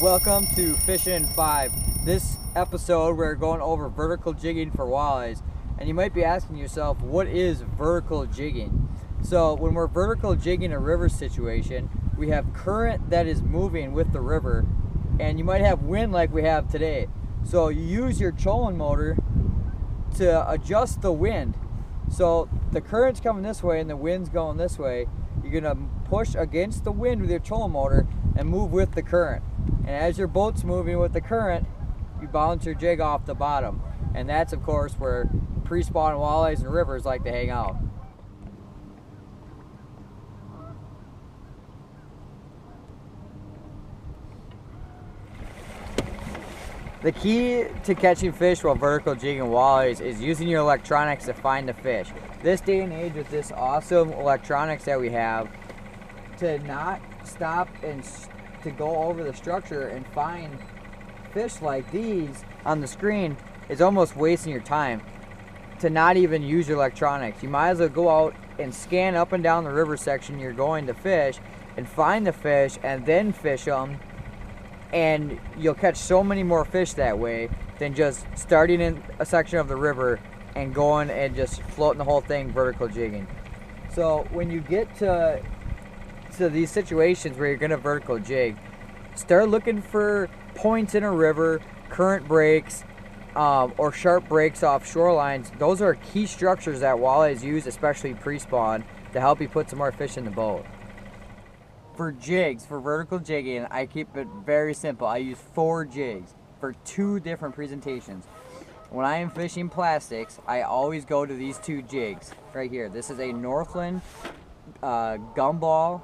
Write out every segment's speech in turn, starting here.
Welcome to Fishing in 5. This episode we're going over vertical jigging for walleyes. And you might be asking yourself, what is vertical jigging? So when we're vertical jigging a river situation, we have current that is moving with the river, and you might have wind like we have today. So you use your trolling motor to adjust the wind. So the current's coming this way and the wind's going this way. You're gonna push against the wind with your trolling motor and move with the current. And as your boat's moving with the current, you bounce your jig off the bottom. And that's, of course, where pre-spawn walleyes and rivers like to hang out. The key to catching fish while vertical jigging walleyes is using your electronics to find the fish. This day and age with this awesome electronics that we have, to not stop and to go over the structure and find fish like these on the screen is almost wasting your time. To not even use your electronics, you might as well go out and scan up and down the river section you're going to fish and find the fish and then fish them, and you'll catch so many more fish that way than just starting in a section of the river and going and just floating the whole thing vertical jigging. So when you get to these situations where you're going to vertical jig, start looking for points in a river, current breaks, or sharp breaks off shorelines. Those are key structures that walleyes use, especially pre-spawn, to help you put some more fish in the boat. For jigs, for vertical jigging, I keep it very simple. I use 4 jigs for 2 different presentations. When I am fishing plastics, I always go to these 2 jigs right here. This is a Northland gumball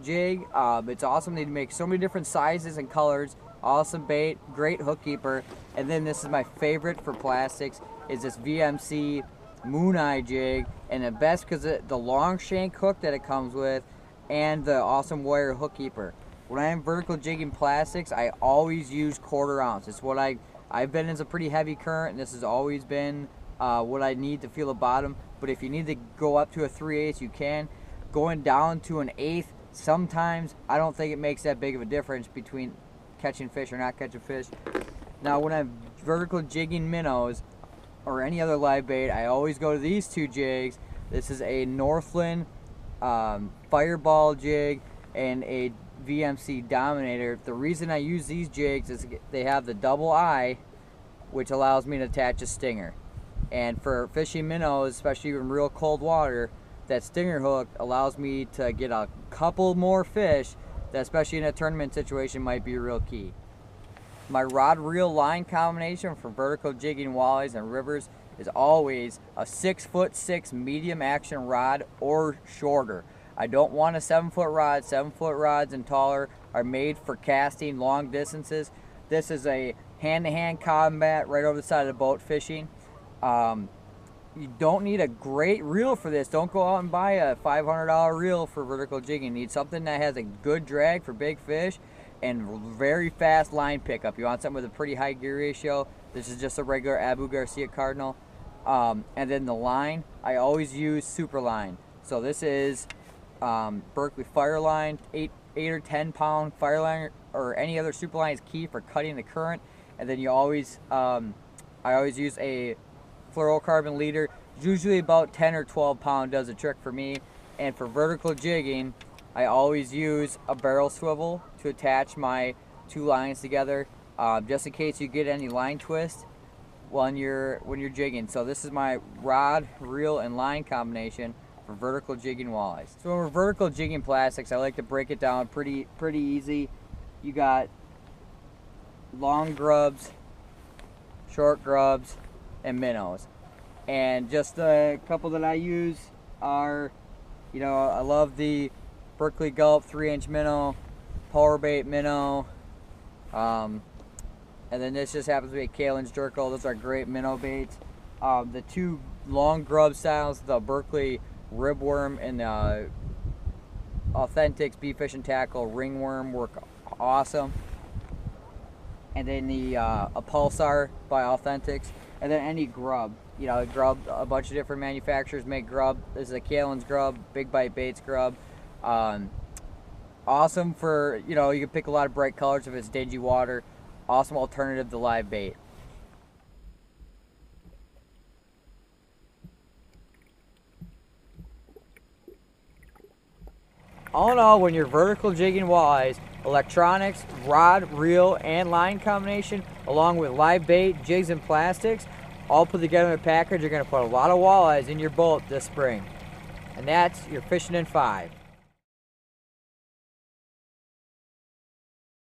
jig. It's awesome. They make so many different sizes and colors. Awesome bait, great hook keeper. And then this is my favorite for plastics, is this VMC Moon Eye jig. And the best because the long shank hook that it comes with and the awesome wire hook keeper. When I am vertical jigging plastics, I always use 1/4 ounce. It's what I've been in a pretty heavy current, and this has always been what I need to feel the bottom. But if you need to go up to a 3/8, you can. Going down to an 1/8, sometimes I don't think it makes that big of a difference between catching fish or not catching fish. Now when I'm vertical jigging minnows or any other live bait, I always go to these 2 jigs. This is a Northland Fireball jig and a VMC Dominator. The reason I use these jigs is they have the double eye, which allows me to attach a stinger. And for fishing minnows, especially in real cold water, that stinger hook allows me to get a couple more fish that, especially in a tournament situation, might be real key. My rod reel line combination for vertical jigging walleyes and rivers is always a 6'6" medium action rod or shorter. I don't want a 7-foot rod. 7-foot rods and taller are made for casting long distances. This is a hand-to-hand combat right over the side of the boat fishing. You don't need a great reel for this. Don't go out and buy a $500 reel for vertical jigging. You need something that has a good drag for big fish and very fast line pickup. You want something with a pretty high gear ratio. This is just a regular Abu Garcia Cardinal. And then the line, I always use Superline. So this is Berkley Fireline, 8 or 10 pound Fireline or any other Superline is key for cutting the current. And then you always, I always use a fluorocarbon leader. Usually about 10 or 12 pound does the trick for me. And for vertical jigging, I always use a barrel swivel to attach my 2 lines together, just in case you get any line twist when you're jigging. So this is my rod, reel, and line combination for vertical jigging walleyes. So when we're vertical jigging plastics, I like to break it down pretty easy. You got long grubs, short grubs, and minnows. And just a couple that I use are, I love the Berkley Gulp 3-inch minnow, power bait minnow, and then this just happens to be a Kalin's Jerkle. Those are great minnow baits. The 2 long grub styles, the Berkley Ribworm and the Authentics Beef Fish and Tackle Ringworm, work awesome. And then the a Pulsar by Authentics, and then any grub. Grub, a bunch of different manufacturers make grub. This is a Kalin's grub, Big Bite Baits grub. Awesome for, you know, you can pick a lot of bright colors if it's dingy water. Awesome alternative to live bait. All in all, when you're vertical jigging walleyes, electronics, rod, reel, and line combination, along with live bait, jigs, and plastics, all put together in a package, you're going to put a lot of walleyes in your boat this spring. And that's your Fishing in 5.